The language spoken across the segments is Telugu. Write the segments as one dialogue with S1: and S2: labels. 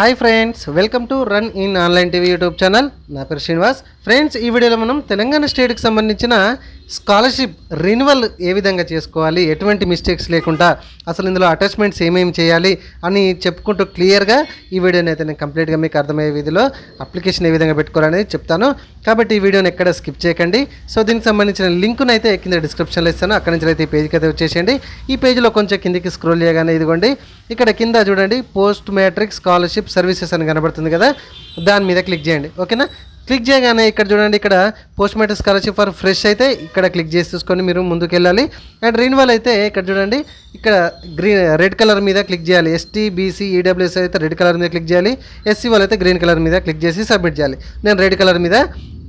S1: Hi friends, welcome to run in online TV YouTube channel. నా పేరు శ్రీనివాస్. ఫ్రెండ్స్, ఈ వీడియోలో మనం తెలంగాణ స్టేట్కి సంబంధించిన స్కాలర్షిప్ రెన్యువల్ ఏ విధంగా చేసుకోవాలి, ఎటువంటి మిస్టేక్స్ లేకుండా అసలు ఇందులో అటాచ్మెంట్స్ ఏమేమి చేయాలి అని చెప్పుకుంటూ క్లియర్గా ఈ వీడియోని అయితే నేను కంప్లీట్గా మీకు అర్థమయ్యే విధిలో అప్లికేషన్ ఏ విధంగా పెట్టుకోవాలనేది చెప్తాను. కాబట్టి ఈ వీడియోని ఎక్కడ స్కిప్ చేయకండి. సో దీనికి సంబంధించిన లింక్ను అయితే కింద డిస్క్రిప్షన్లో ఇస్తాను. అక్కడి నుంచి అయితే ఈ పేజ్కి అయితే వచ్చేసేయండి. ఈ పేజ్లో కొంచెం కిందికి స్క్రోల్ చేయగానే ఇదిగోండి, ఇక్కడ కింద చూడండి పోస్ట్ మ్యాట్రిక్ స్కాలర్షిప్ సర్వీసెస్ అని కనబడుతుంది కదా, దాని మీద క్లిక్ చేయండి. ఓకేనా, క్లిక్ చేయగానే ఇక్కడ చూడండి, ఇక్కడ post matric scholarship for fresh అయితే ఇక్కడ క్లిక్ చేసి చూసుకొని మీరు ముందుకు వెళ్ళాలి. అండ్ రెన్యువల్ అయితే ఇక్కడ చూడండి, ఇక్కడ రెడ్ కలర్ మీద క్లిక్ చేయాలి. ఎస్టీ, బీసీ, ఈడబ్ల్యూఎస్ అయితే రెడ్ కలర్ మీద క్లిక్ చేయాలి. ఎస్సీ వాళ్ళు అయితే గ్రీన్ కలర్ మీద క్లిక్ చేసి సబ్మిట్ చేయాలి. నేను రెడ్ కలర్ మీద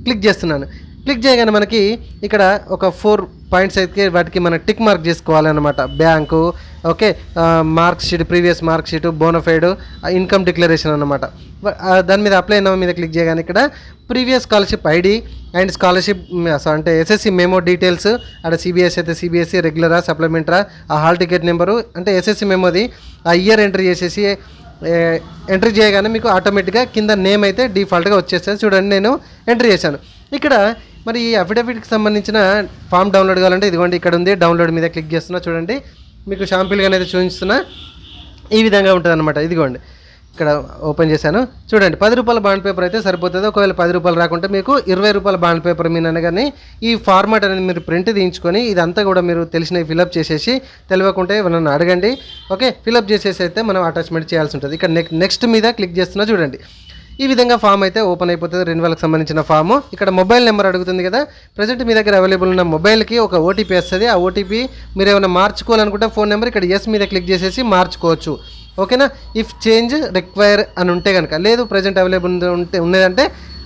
S1: క్లిక్ చేస్తున్నాను. క్లిక్ చేయగానే మనకి ఇక్కడ ఒక 4 పాయింట్స్ అయితే వాటికి మనం టిక్ మార్క్ చేసుకోవాలన్నమాట. Bank, okay, mark sheet, previous mark sheet, bonafide, income declaration అన్నమాట. దాని మీద అప్లై నో మీద క్లిక్ చేయగానే ఇక్కడ previous scholarship ID and scholarship అంటే ఎస్ఎస్సి మెమో డీటెయిల్స్, అక్కడ సిబిఎస్ఈ అయితే సిబిఎస్ఈ, రెగ్యులరా, సప్లిమెంటరా, ఆ హాల్ టికెట్ నెంబరు అంటే ఎస్ఎస్సి మెమోది ఆ ఇయర్ ఎంట్రీ చేసేసి ఎంట్రీ చేయగానే మీకు ఆటోమేటిక్గా కింద నేమ్ అయితే డిఫాల్ట్గా వచ్చేస్తుంది. చూడండి, నేను ఎంట్రీ చేశాను. ఇక్కడ మరి ఈ అఫిడవిట్కి సంబంధించిన ఫామ్ డౌన్లోడ్ కావాలంటే ఇదిగోండి ఇక్కడ ఉంది, డౌన్లోడ్ మీద క్లిక్ చేస్తున్నా. చూడండి, మీకు షాంపిల్గా అనేది చూపిస్తున్నా. ఈ విధంగా ఉంటుంది అనమాట. ఇదిగోండి ఇక్కడ ఓపెన్ చేశాను. చూడండి, 10 రూపాయల బాండ్ పేపర్ అయితే సరిపోతుంది. ఒకవేళ 10 రూపాయలు రాకుంటే మీకు 20 రూపాయల బాండ్ పేపర్ మీద కానీ ఈ ఫార్మాట్ అనేది మీరు ప్రింట్ తీయించుకొని ఇదంతా కూడా మీరు తెలిసినవి ఫిలప్ చేసేసి, తెలియకుంటే నన్ను అడగండి. ఓకే, ఫిలప్ చేసేసి అయితే మనం అటాచ్మెంట్ చేయాల్సి ఉంటుంది. ఇక్కడ నెక్స్ట్ మీద క్లిక్ చేస్తున్నా. చూడండి, ఈ విధంగా ఫామ్ అయితే ఓపెన్ అయిపోతుంది. రెన్యువల్కి సంబంధించిన ఫాము. ఇక్కడ మొబైల్ నెంబర్ అడుగుతుంది కదా, ప్రజెంట్ మీ దగ్గర అవైలబుల్ ఉన్న మొబైల్కి ఒక ఓటీపీ వస్తుంది. ఆ ఓటీపీ మీరు ఏమైనా మార్చుకోవాలనుకుంటే ఫోన్ నెంబర్ ఇక్కడ ఎస్ మీద క్లిక్ చేసేసి మార్చుకోవచ్చు. ఓకేనా, ఇఫ్ చేంజ్ రిక్వైర్ అని ఉంటే కనుక, లేదు ప్రజెంట్ అవైలబుల్ ఉన్నదంటే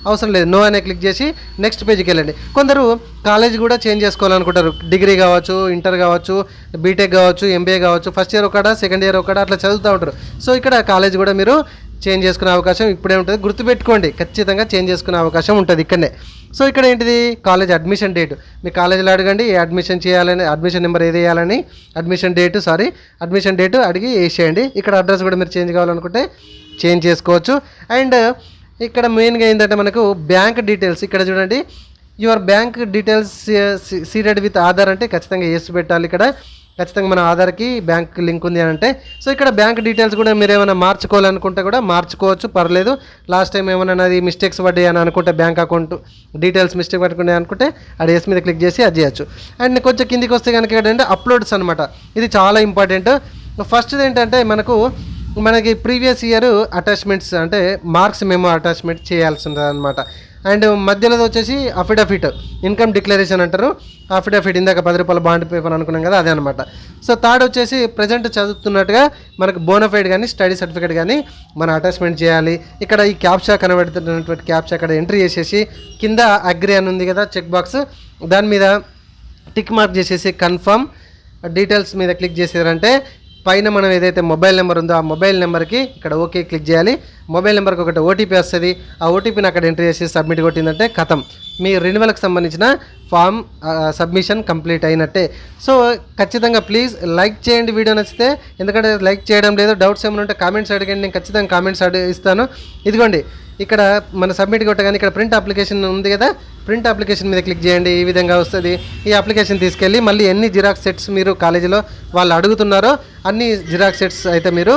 S1: అవసరం లేదు, నో అనే క్లిక్ చేసి నెక్స్ట్ పేజ్కి వెళ్ళండి. కొందరు కాలేజ్ కూడా చేంజ్ చేసుకోవాలనుకుంటారు. డిగ్రీ కావచ్చు, ఇంటర్ కావచ్చు, బీటెక్ కావచ్చు, ఎంబీఏ కావచ్చు, ఫస్ట్ ఇయర్ ఒకడ, సెకండ్ ఇయర్ ఒకడ అట్లా చదువుతూ ఉంటారు. సో ఇక్కడ కాలేజ్ కూడా మీరు చేంజ్ చేసుకునే అవకాశం ఇప్పుడే ఉంటుంది. గుర్తుపెట్టుకోండి, ఖచ్చితంగా చేంజ్ చేసుకునే అవకాశం ఉంటుంది ఇక్కడనే. సో ఇక్కడ ఏంటిది, కాలేజ్ అడ్మిషన్ డేట్ మీ కాలేజీలో అడగండి, అడ్మిషన్ చేయాలని, అడ్మిషన్ నెంబర్ ఏది వేయాలని, అడ్మిషన్ డేట్ అడిగి వేసేయండి. ఇక్కడ అడ్రస్ కూడా మీరు చేంజ్ కావాలనుకుంటే చేంజ్ చేసుకోవచ్చు. అండ్ ఇక్కడ మెయిన్గా ఏంటంటే మనకు బ్యాంక్ డీటెయిల్స్, ఇక్కడ చూడండి, your bank details seeded with Aadhaar అంటే ఖచ్చితంగా వేసి పెట్టాలి. ఇక్కడ ఖచ్చితంగా మన ఆధార్కి బ్యాంక్ లింక్ ఉంది అని అంటే. సో ఇక్కడ బ్యాంక్ డీటెయిల్స్ కూడా మీరు ఏమైనా మార్చుకోవాలనుకుంటే కూడా మార్చుకోవచ్చు, పర్లేదు. లాస్ట్ టైం ఏమైనా అది మిస్టేక్స్ పడ్డాయి అని అనుకుంటే, బ్యాంక్ అకౌంట్ డీటెయిల్స్ మిస్టేక్ పట్టుకున్నాయి అనుకుంటే అది ఎస్ మీద క్లిక్ చేసి అది చేయొచ్చు. అండ్ కొంచెం కిందికి వస్తే కనుక ఏంటంటే అప్లోడ్స్ అనమాట. ఇది చాలా ఇంపార్టెంట్. ఫస్ట్ది ఏంటంటే మనకి ప్రీవియస్ ఇయర్ అటాచ్మెంట్స్ అంటే మార్క్స్ మెమో అటాచ్మెంట్ చేయాల్సి ఉంటుంది అనమాట. అండ్ మధ్యలో వచ్చేసి అఫిడవిట్, ఇన్కమ్ డిక్లరేషన్ అంటారు. అఫిడవిట్ ఇందాక 10 రూపాయల బాండ్ పేపర్ అనుకున్నాం కదా, అదే అనమాట. సో థర్డ్ వచ్చేసి ప్రజెంట్ చదువుతున్నట్టుగా మనకు బోనఫైడ్ కానీ స్టడీ సర్టిఫికేట్ కానీ మనం అటాచ్మెంట్ చేయాలి. ఇక్కడ ఈ క్యాప్చా కనబడుతున్నటువంటి క్యాప్చా అక్కడ ఎంట్రీ చేసేసి కింద అగ్రి అని ఉంది కదా చెక్ బాక్స్, దాని మీద టిక్ మార్క్ చేసేసి కన్ఫర్మ్ డీటెయిల్స్ మీద క్లిక్ చేసారంటే పైన మనం ఏదైతే మొబైల్ నెంబర్ ఉందో ఆ మొబైల్ నెంబర్కి ఇక్కడ ఓకే క్లిక్ చేయాలి. మొబైల్ నెంబర్కి ఒకటి ఓటీపీ వస్తుంది. ఆ ఓటీపీని అక్కడ ఎంట్రీ చేసి సబ్మిట్ కొట్టిందంటే ఖతం, మీ రెన్యువల్కి సంబంధించిన ఫామ్ సబ్మిషన్ కంప్లీట్ అయినట్టే. సో ఖచ్చితంగా ప్లీజ్ లైక్ చేయండి వీడియో నచ్చితే. ఎందుకంటే లైక్ చేయడం లేదు, డౌట్స్ ఏమైనా ఉంటే కామెంట్స్ అడగండి, నేను ఖచ్చితంగా కామెంట్స్ ఇస్తాను. ఇదిగోండి, ఇక్కడ మన సబ్మిట్ కొట్టగానే ఇక్కడ ప్రింట్ అప్లికేషన్ ఉంది కదా, ప్రింట్ అప్లికేషన్ మీద క్లిక్ చేయండి. ఈ విధంగా వస్తుంది. ఈ అప్లికేషన్ తీసుకెళ్ళి మళ్ళీ ఎన్ని జిరాక్స్ సెట్స్ మీరు కాలేజీలో వాళ్ళు అడుగుతున్నారో అన్ని జిరాక్స్ సెట్స్ అయితే మీరు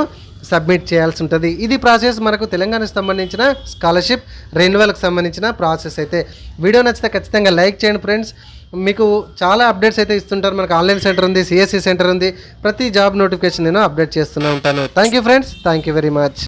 S1: సబ్మిట్ చేయాల్సి ఉంటుంది. ఇది ప్రాసెస్ మనకు తెలంగాణకు సంబంధించిన స్కాలర్షిప్ రెన్యువల్కి సంబంధించిన ప్రాసెస్ అయితే. వీడియో నచ్చితే ఖచ్చితంగా లైక్ చేయండి ఫ్రెండ్స్. మీకు చాలా అప్డేట్స్ అయితే ఇస్తుంటారు. మనకు ఆన్లైన్ సెంటర్ ఉంది, సిఎస్సి సెంటర్ ఉంది. ప్రతి జాబ్ నోటిఫికేషన్ నేను అప్డేట్ చేస్తూనే ఉంటాను. Thank you friends, thank you very much.